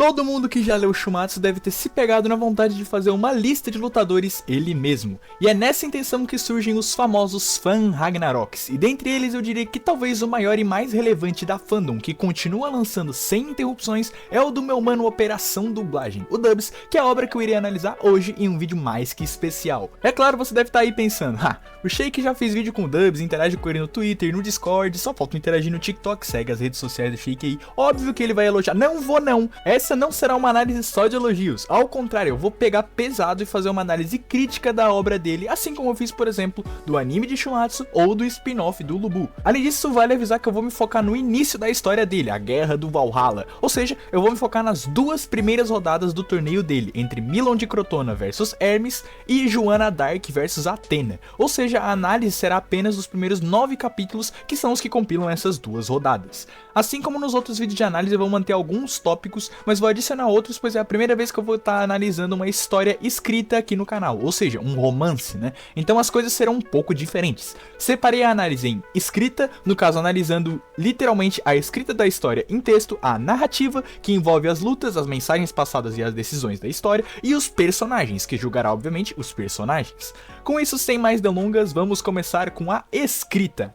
Todo mundo que já leu Shumatsu deve ter se pegado na vontade de fazer uma lista de lutadores ele mesmo. E é nessa intenção que surgem os famosos Fan Ragnaroks. E dentre eles eu diria que talvez o maior e mais relevante da fandom, que continua lançando sem interrupções, é o do meu mano Operação Dublagem, o Dubs, que é a obra que eu irei analisar hoje em um vídeo mais que especial. É claro, você deve estar aí pensando, o Sheik já fez vídeo com o Dubs, interage com ele no Twitter, no Discord, só falta interagir no TikTok, segue as redes sociais do Sheik aí, óbvio que ele vai elogiar. Não vou não, essa não será uma análise só de elogios, ao contrário, eu vou pegar pesado e fazer uma análise crítica da obra dele, assim como eu fiz, por exemplo, do anime de Shumatsu ou do spin-off do Lubu. Além disso, vale avisar que eu vou me focar no início da história dele, a Guerra do Valhalla, ou seja, eu vou me focar nas duas primeiras rodadas do torneio dele, entre Milon de Crotona versus Hermes e Joanna Dark versus Athena, ou seja, a análise será apenas dos primeiros 9 capítulos, que são os que compilam essas duas rodadas. Assim como nos outros vídeos de análise, eu vou manter alguns tópicos, mas vou adicionar outros, pois é a primeira vez que eu vou estar analisando uma história escrita aqui no canal, ou seja, um romance, né? Então as coisas serão um pouco diferentes. Separei a análise em escrita, no caso analisando literalmente a escrita da história em texto, a narrativa, que envolve as lutas, as mensagens passadas e as decisões da história, e os personagens, que julgará obviamente os personagens. Com isso, sem mais delongas, vamos começar com a escrita.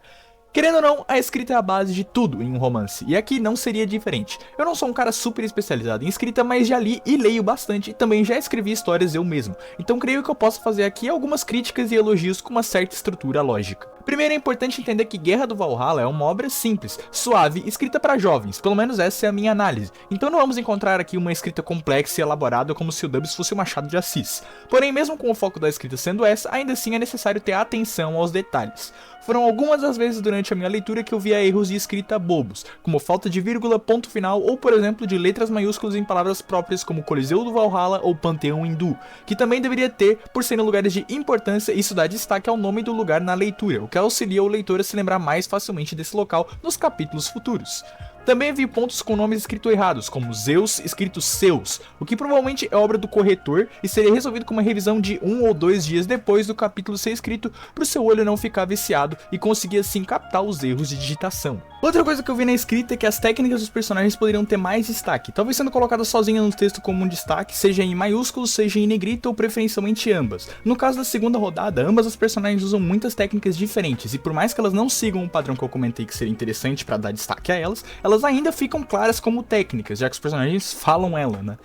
Querendo ou não, a escrita é a base de tudo em um romance, e aqui não seria diferente. Eu não sou um cara super especializado em escrita, mas já li e leio bastante, e também já escrevi histórias eu mesmo. Então creio que eu posso fazer aqui algumas críticas e elogios com uma certa estrutura lógica. Primeiro é importante entender que Guerra do Valhalla é uma obra simples, suave, escrita para jovens, pelo menos essa é a minha análise. Então não vamos encontrar aqui uma escrita complexa e elaborada como se o Dubs fosse o Machado de Assis. Porém, mesmo com o foco da escrita sendo essa, ainda assim é necessário ter atenção aos detalhes. Foram algumas das vezes durante a minha leitura que eu via erros de escrita bobos, como falta de vírgula, ponto final ou, por exemplo, de letras maiúsculas em palavras próprias como Coliseu do Valhalla ou Panteão Hindu, que também deveria ter, por serem lugares de importância, isso dá destaque ao nome do lugar na leitura, o que auxilia o leitor a se lembrar mais facilmente desse local nos capítulos futuros. Também vi pontos com nomes escritos errados, como Zeus escrito Seus, o que provavelmente é obra do corretor e seria resolvido com uma revisão de 1 ou 2 dias depois do capítulo ser escrito, para o seu olho não ficar viciado e conseguir assim captar os erros de digitação. Outra coisa que eu vi na escrita é que as técnicas dos personagens poderiam ter mais destaque, talvez sendo colocadas sozinhas no texto como um destaque, seja em maiúsculos, seja em negrito ou preferencialmente ambas. No caso da segunda rodada, ambas as personagens usam muitas técnicas diferentes e por mais que elas não sigam o padrão que eu comentei que seria interessante para dar destaque a elas ainda ficam claras como técnicas, já que os personagens falam ela, né?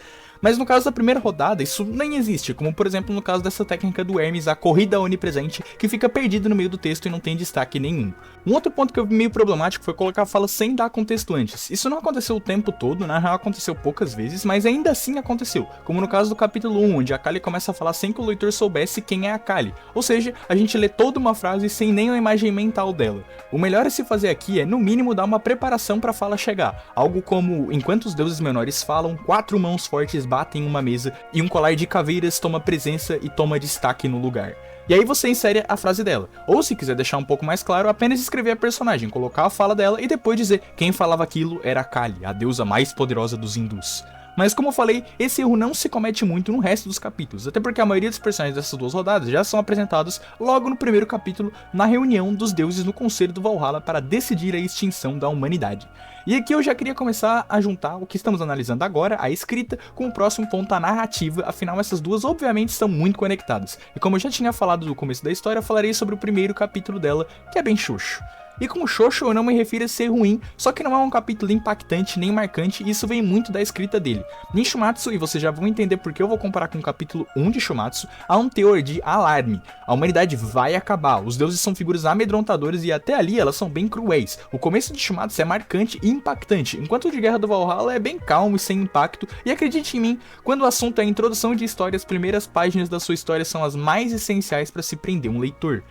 Mas no caso da primeira rodada, isso nem existe, como por exemplo no caso dessa técnica do Hermes, a corrida onipresente, que fica perdida no meio do texto e não tem destaque nenhum. Um outro ponto que eu vi meio problemático foi colocar a fala sem dar contexto antes. Isso não aconteceu o tempo todo, na real aconteceu poucas vezes, mas ainda assim aconteceu, como no caso do capítulo 1, onde a Kali começa a falar sem que o leitor soubesse quem é a Kali, ou seja, a gente lê toda uma frase sem nem a imagem mental dela. O melhor a se fazer aqui é, no mínimo, dar uma preparação para a fala chegar, algo como, enquanto os deuses menores falam, 4 mãos fortes batem em uma mesa e um colar de caveiras toma presença e toma destaque no lugar. E aí você insere a frase dela, ou se quiser deixar um pouco mais claro, apenas escrever a personagem, colocar a fala dela e depois dizer quem falava aquilo era a Kali, a deusa mais poderosa dos hindus. Mas como eu falei, esse erro não se comete muito no resto dos capítulos, até porque a maioria dos personagens dessas duas rodadas já são apresentados logo no primeiro capítulo, na reunião dos deuses no Conselho do Valhalla para decidir a extinção da humanidade. E aqui eu já queria começar a juntar o que estamos analisando agora, a escrita, com o próximo ponto, a narrativa, afinal essas duas obviamente estão muito conectadas. E como eu já tinha falado no começo da história, eu falarei sobre o primeiro capítulo dela, que é bem xoxo. E com xoxo eu não me refiro a ser ruim, só que não é um capítulo impactante nem marcante e isso vem muito da escrita dele. Em Shumatsu, e vocês já vão entender porque eu vou comparar com o capítulo 1 de Shumatsu, há um teor de alarme. A humanidade vai acabar, os deuses são figuras amedrontadoras e até ali elas são bem cruéis. O começo de Shumatsu é marcante e impactante, enquanto o de Guerra do Valhalla é bem calmo e sem impacto, e acredite em mim, quando o assunto é a introdução de história, as primeiras páginas da sua história são as mais essenciais para se prender um leitor.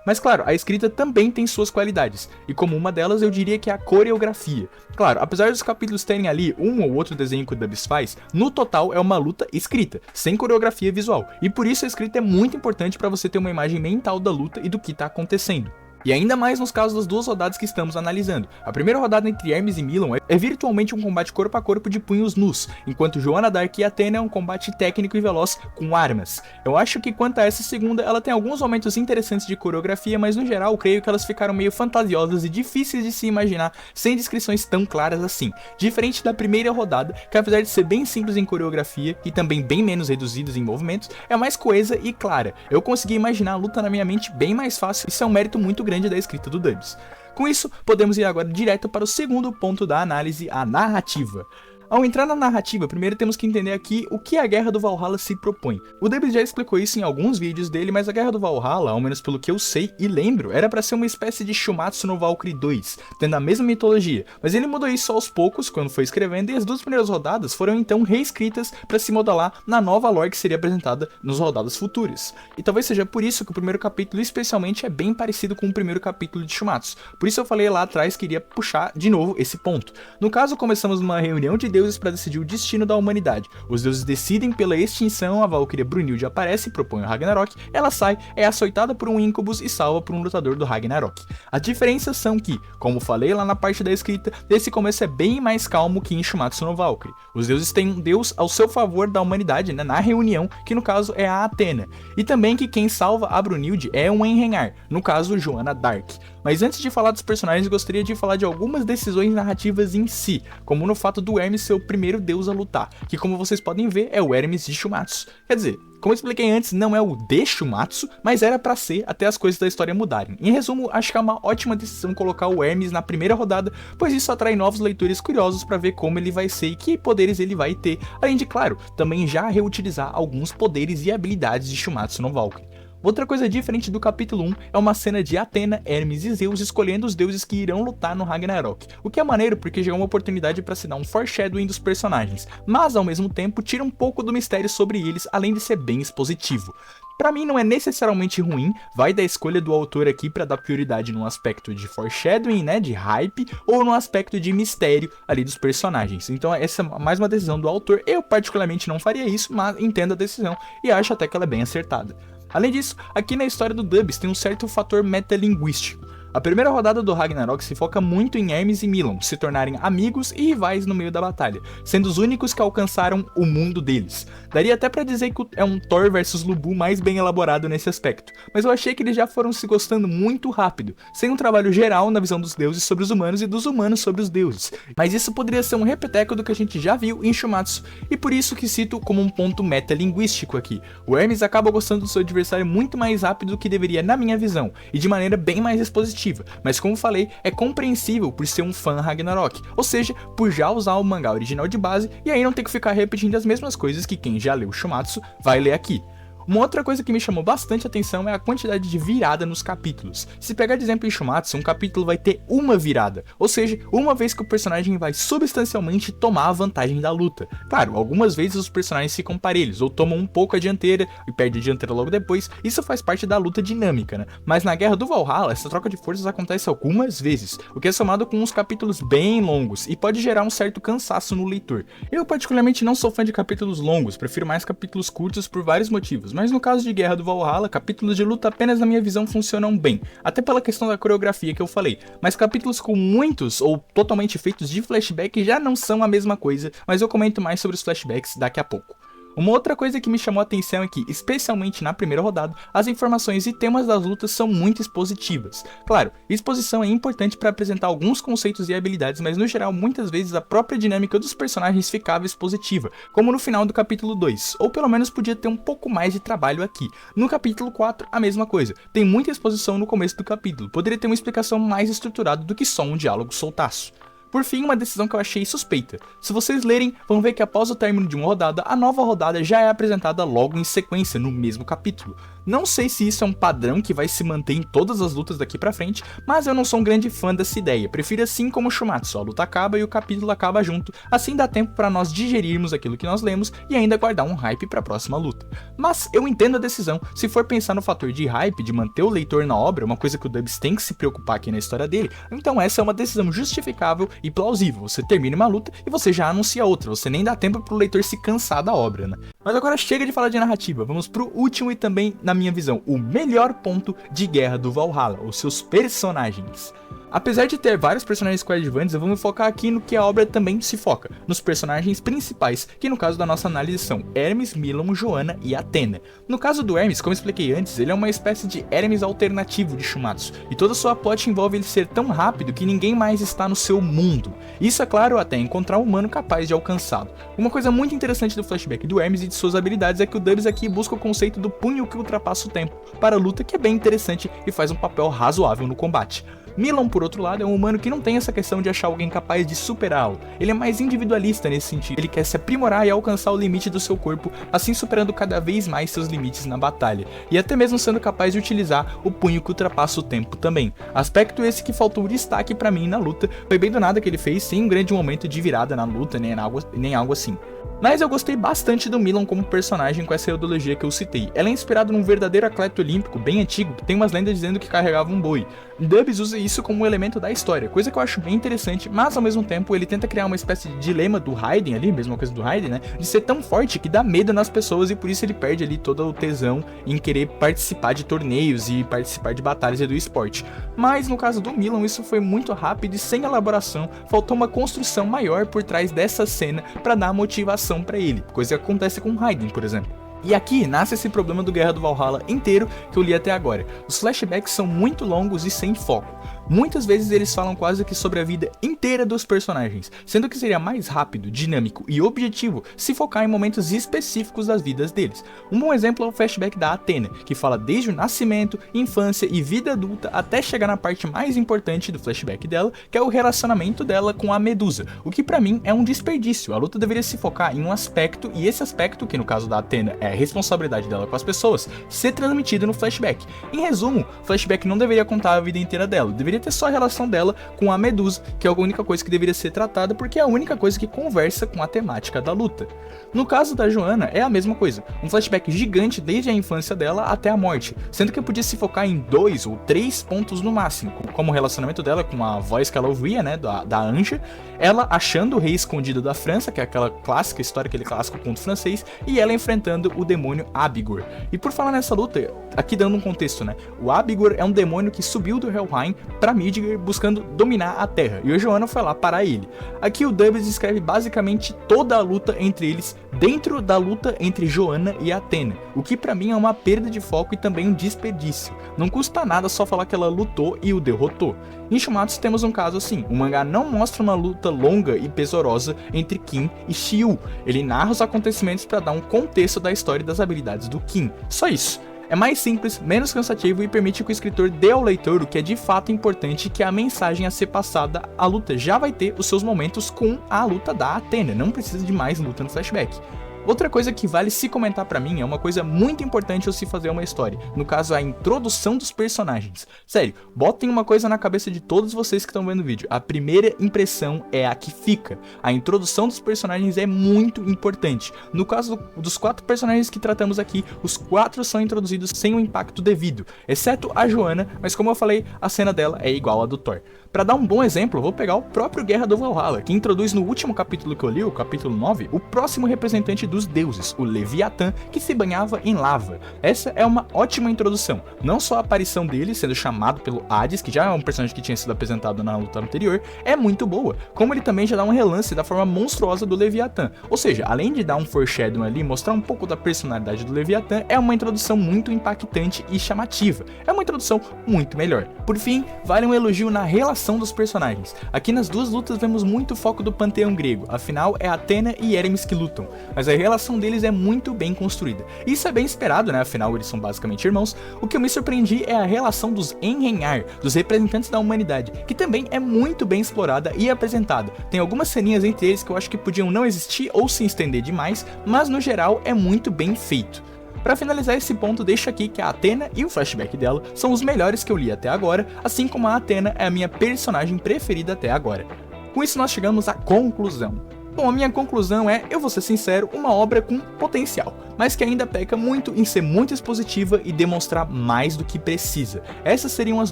Mas claro, a escrita também tem suas qualidades, e como uma delas eu diria que é a coreografia. Claro, apesar dos capítulos terem ali um ou outro desenho que o Dubs faz, no total é uma luta escrita, sem coreografia visual, e por isso a escrita é muito importante para você ter uma imagem mental da luta e do que está acontecendo. E ainda mais nos casos das duas rodadas que estamos analisando. A primeira rodada entre Hermes e Milon é virtualmente um combate corpo a corpo de punhos nus, enquanto Joanna Dark e Athena é um combate técnico e veloz com armas. Eu acho que quanto a essa segunda, ela tem alguns momentos interessantes de coreografia, mas no geral creio que elas ficaram meio fantasiosas e difíceis de se imaginar sem descrições tão claras assim. Diferente da primeira rodada, que apesar de ser bem simples em coreografia e também bem menos reduzidas em movimentos, é mais coesa e clara. Eu consegui imaginar a luta na minha mente bem mais fácil, isso é um mérito muito grande da escrita do Dubs. Com isso, podemos ir agora direto para o segundo ponto da análise, a narrativa. Ao entrar na narrativa, primeiro temos que entender aqui o que a Guerra do Valhalla se propõe. O Dubs já explicou isso em alguns vídeos dele, mas a Guerra do Valhalla, ao menos pelo que eu sei e lembro, era para ser uma espécie de Shumatsu no Valkyrie 2, tendo a mesma mitologia, mas ele mudou isso aos poucos quando foi escrevendo, e as duas primeiras rodadas foram então reescritas para se modelar na nova lore que seria apresentada nas rodadas futuras. E talvez seja por isso que o primeiro capítulo especialmente é bem parecido com o primeiro capítulo de Shumatsu. Por isso eu falei lá atrás que iria puxar de novo esse ponto. No caso, começamos numa reunião de deuses para decidir o destino da humanidade. Os deuses decidem pela extinção, a Valkyria Brunhilde aparece e propõe o Ragnarok, ela sai, é açoitada por um Incubus e salva por um lutador do Ragnarok. As diferenças são que, como falei lá na parte da escrita, esse começo é bem mais calmo que em Shumatsu no Valkyrie. Os deuses têm um deus ao seu favor da humanidade, né, na reunião, que no caso é a Athena. E também que quem salva a Brunhilde é um Einherjar, no caso Joanna Dark. Mas antes de falar dos personagens, gostaria de falar de algumas decisões narrativas em si, como no fato do Hermes ser o primeiro deus a lutar, que como vocês podem ver é o Hermes de Shumatsu. Quer dizer, como eu expliquei antes, não é o de Shumatsu, mas era pra ser até as coisas da história mudarem. Em resumo, acho que é uma ótima decisão colocar o Hermes na primeira rodada, pois isso atrai novos leitores curiosos pra ver como ele vai ser e que poderes ele vai ter, além de, claro, também já reutilizar alguns poderes e habilidades de Shumatsu no Valkyrie. Outra coisa diferente do capítulo 1 é uma cena de Athena, Hermes e Zeus escolhendo os deuses que irão lutar no Ragnarok, o que é maneiro porque já é uma oportunidade para se dar um foreshadowing dos personagens, mas ao mesmo tempo tira um pouco do mistério sobre eles, além de ser bem expositivo. Pra mim não é necessariamente ruim, vai da escolha do autor aqui pra dar prioridade no aspecto de foreshadowing, né, de hype, ou no aspecto de mistério ali dos personagens. Então essa é mais uma decisão do autor, eu particularmente não faria isso, mas entendo a decisão e acho até que ela é bem acertada. Além disso, aqui na história do Dubs tem um certo fator metalinguístico. A primeira rodada do Ragnarok se foca muito em Hermes e Milon se tornarem amigos e rivais no meio da batalha, sendo os únicos que alcançaram o mundo deles. Daria até pra dizer que é um Thor vs Lubu mais bem elaborado nesse aspecto, mas eu achei que eles já foram se gostando muito rápido, sem um trabalho geral na visão dos deuses sobre os humanos e dos humanos sobre os deuses. Mas isso poderia ser um repeteco do que a gente já viu em Shumatsu, e por isso que cito como um ponto metalinguístico aqui. O Hermes acaba gostando do seu adversário muito mais rápido do que deveria na minha visão, e de maneira bem mais expositiva. Mas como falei, é compreensível por ser um fã Ragnarok, ou seja, por já usar o mangá original de base e aí não ter que ficar repetindo as mesmas coisas que quem já leu Shumatsu vai ler aqui. Uma outra coisa que me chamou bastante atenção é a quantidade de virada nos capítulos. Se pegar de exemplo em Shumatsu, um capítulo vai ter uma virada, ou seja, uma vez que o personagem vai substancialmente tomar a vantagem da luta. Claro, algumas vezes os personagens ficam parelhos, ou tomam um pouco a dianteira e perdem a dianteira logo depois, isso faz parte da luta dinâmica, né? Mas na Guerra do Valhalla, essa troca de forças acontece algumas vezes, o que é somado com uns capítulos bem longos, e pode gerar um certo cansaço no leitor. Eu particularmente não sou fã de capítulos longos, prefiro mais capítulos curtos por vários motivos, mas no caso de Guerra do Valhalla, capítulos de luta apenas na minha visão funcionam bem, até pela questão da coreografia que eu falei, mas capítulos com muitos ou totalmente feitos de flashback já não são a mesma coisa, mas eu comento mais sobre os flashbacks daqui a pouco. Uma outra coisa que me chamou a atenção é que, especialmente na primeira rodada, as informações e temas das lutas são muito expositivas. Claro, exposição é importante para apresentar alguns conceitos e habilidades, mas no geral muitas vezes a própria dinâmica dos personagens ficava expositiva, como no final do capítulo 2, ou pelo menos podia ter um pouco mais de trabalho aqui. No capítulo 4, a mesma coisa, tem muita exposição no começo do capítulo, poderia ter uma explicação mais estruturada do que só um diálogo soltaço. Por fim, uma decisão que eu achei suspeita. Se vocês lerem, vão ver que após o término de uma rodada, a nova rodada já é apresentada logo em sequência, no mesmo capítulo. Não sei se isso é um padrão que vai se manter em todas as lutas daqui pra frente, mas eu não sou um grande fã dessa ideia. Prefiro assim como Shumatsu, a luta acaba e o capítulo acaba junto, assim dá tempo pra nós digerirmos aquilo que nós lemos e ainda guardar um hype pra próxima luta. Mas eu entendo a decisão, se for pensar no fator de hype, de manter o leitor na obra, uma coisa que o Dubs tem que se preocupar aqui na história dele, então essa é uma decisão justificável e plausível. Você termina uma luta e você já anuncia outra, você nem dá tempo pro leitor se cansar da obra, né? Mas agora chega de falar de narrativa, vamos pro último e também, na na minha visão, o melhor ponto de Guerra do Valhalla, os seus personagens. Apesar de ter vários personagens coadjuvantes, eu vou me focar aqui no que a obra também se foca, nos personagens principais, que no caso da nossa análise são Hermes, Milon, Joanna e Athena. No caso do Hermes, como eu expliquei antes, ele é uma espécie de Hermes alternativo de Shumatsu, e toda sua plot envolve ele ser tão rápido que ninguém mais está no seu mundo. Isso é claro até encontrar um humano capaz de alcançá-lo. Uma coisa muito interessante do flashback do Hermes e de suas habilidades é que o Dubs aqui busca o conceito do punho que ultrapassa o tempo para a luta, que é bem interessante e faz um papel razoável no combate. Milon, por outro lado, é um humano que não tem essa questão de achar alguém capaz de superá-lo. Ele é mais individualista nesse sentido, ele quer se aprimorar e alcançar o limite do seu corpo, assim superando cada vez mais seus limites na batalha, e até mesmo sendo capaz de utilizar o punho que ultrapassa o tempo também. Aspecto esse que faltou destaque pra mim na luta, foi bem do nada que ele fez, sem um grande momento de virada na luta, nem algo assim. Mas eu gostei bastante do Milon como personagem com essa ideologia que eu citei. Ela é inspirada num verdadeiro atleta olímpico bem antigo, que tem umas lendas dizendo que carregava um boi. Dubs usa isso como um elemento da história, coisa que eu acho bem interessante, mas ao mesmo tempo ele tenta criar uma espécie de dilema do Raiden ali, mesma coisa do Raiden, né, de ser tão forte que dá medo nas pessoas e por isso ele perde ali todo o tesão em querer participar de torneios e participar de batalhas e do esporte. Mas no caso do Milon isso foi muito rápido e sem elaboração, faltou uma construção maior por trás dessa cena para dar motivação para ele, coisa que acontece com Raiden, por exemplo. E aqui nasce esse problema do Guerra do Valhalla inteiro que eu li até agora. Os flashbacks são muito longos e sem foco. Muitas vezes eles falam quase que sobre a vida inteira dos personagens, sendo que seria mais rápido, dinâmico e objetivo se focar em momentos específicos das vidas deles. Um bom exemplo é o flashback da Athena, que fala desde o nascimento, infância e vida adulta até chegar na parte mais importante do flashback dela, que é o relacionamento dela com a Medusa, o que pra mim é um desperdício. A luta deveria se focar em um aspecto, e esse aspecto, que no caso da Athena é a responsabilidade dela com as pessoas, ser transmitido no flashback. Em resumo, o flashback não deveria contar a vida inteira dela, deveria ter só a relação dela com a Medusa, que é a única coisa que deveria ser tratada porque é a única coisa que conversa com a temática da luta. No caso da Joanna é a mesma coisa, um flashback gigante desde a infância dela até a morte, sendo que podia se focar em 2 ou 3 pontos no máximo, como o relacionamento dela com a voz que ela ouvia, né, da Anja, ela achando o rei escondido da França, que é aquela clássica história, aquele clássico conto francês, e ela enfrentando o demônio Abigor. E por falar nessa luta, aqui dando um contexto, né, o Abigor é um demônio que subiu do Helheim pra Midgard buscando dominar a Terra, e a Joanna foi lá parar ele. Aqui o Dubs descreve basicamente toda a luta entre eles, dentro da luta entre Joanna e Athena, o que pra mim é uma perda de foco e também um desperdício. Não custa nada só falar que ela lutou e o derrotou. Em Shumatsu temos um caso assim, o mangá não mostra uma luta longa e pesorosa entre Kim e Shiryu, ele narra os acontecimentos para dar um contexto da história e das habilidades do Kim, só isso. É mais simples, menos cansativo e permite que o escritor dê ao leitor o que é de fato importante, que é a mensagem a ser passada. A luta já vai ter os seus momentos com a luta da Athena, não precisa de mais luta no flashback. Outra coisa que vale se comentar pra mim é uma coisa muito importante ao se fazer uma história, no caso a introdução dos personagens. Sério, botem uma coisa na cabeça de todos vocês que estão vendo o vídeo, a primeira impressão é a que fica. A introdução dos personagens é muito importante. No caso dos 4 personagens que tratamos aqui, os 4 são introduzidos sem o impacto devido, exceto a Joanna, mas como eu falei, a cena dela é igual à do Thor. Pra dar um bom exemplo, eu vou pegar o próprio Guerra do Valhalla, que introduz no último capítulo que eu li, o capítulo 9, o próximo representante dos deuses, o Leviatã, que se banhava em lava. Essa é uma ótima introdução, não só a aparição dele sendo chamado pelo Hades, que já é um personagem que tinha sido apresentado na luta anterior, é muito boa, como ele também já dá um relance da forma monstruosa do Leviatã, ou seja, além de dar um foreshadowing ali, mostrar um pouco da personalidade do Leviatã, é uma introdução muito impactante e chamativa, é uma introdução muito melhor. Por fim, vale um elogio na relação dos personagens. Aqui nas duas lutas vemos muito foco do panteão grego, afinal é Athena e Hermes que lutam, mas a relação deles é muito bem construída. Isso é bem esperado, né, afinal eles são basicamente irmãos. O que eu me surpreendi é a relação dos Enhenhar, dos representantes da humanidade, que também é muito bem explorada e apresentada. Tem algumas ceninhas entre eles que eu acho que podiam não existir ou se estender demais, mas no geral é muito bem feito. Para finalizar esse ponto, deixo aqui que a Athena e o flashback dela são os melhores que eu li até agora, assim como a Athena é a minha personagem preferida até agora. Com isso nós chegamos à conclusão. Bom, a minha conclusão é, eu vou ser sincero, uma obra com potencial, mas que ainda peca muito em ser muito expositiva e demonstrar mais do que precisa. Essas seriam as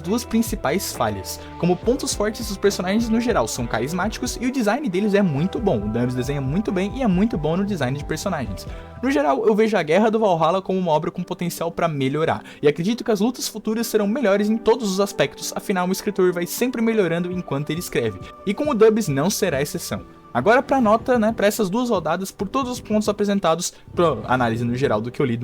duas principais falhas. Como pontos fortes, os personagens no geral são carismáticos e o design deles é muito bom. O Dubs desenha muito bem e é muito bom no design de personagens. No geral, eu vejo a Guerra do Valhalla como uma obra com potencial para melhorar, e acredito que as lutas futuras serão melhores em todos os aspectos, afinal o escritor vai sempre melhorando enquanto ele escreve, e com o Dubs não será exceção. Agora pra nota, pra essas duas rodadas, por todos os pontos apresentados, pra análise no geral do que eu li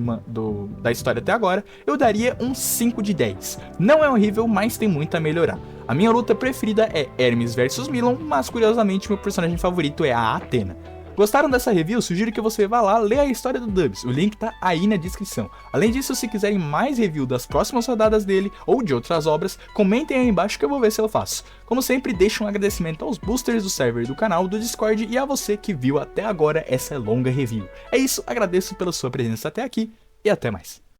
da história até agora, eu daria um 5 de 10. Não é horrível, mas tem muito a melhorar. A minha luta preferida é Hermes vs Milon, mas curiosamente meu personagem favorito é a Athena. Gostaram dessa review? Sugiro que você vá lá ler a história do Dubs, o link tá aí na descrição. Além disso, se quiserem mais review das próximas rodadas dele ou de outras obras, comentem aí embaixo que eu vou ver se eu faço. Como sempre, deixo um agradecimento aos boosters do server do canal do Discord e a você que viu até agora essa longa review. É isso, agradeço pela sua presença até aqui e até mais.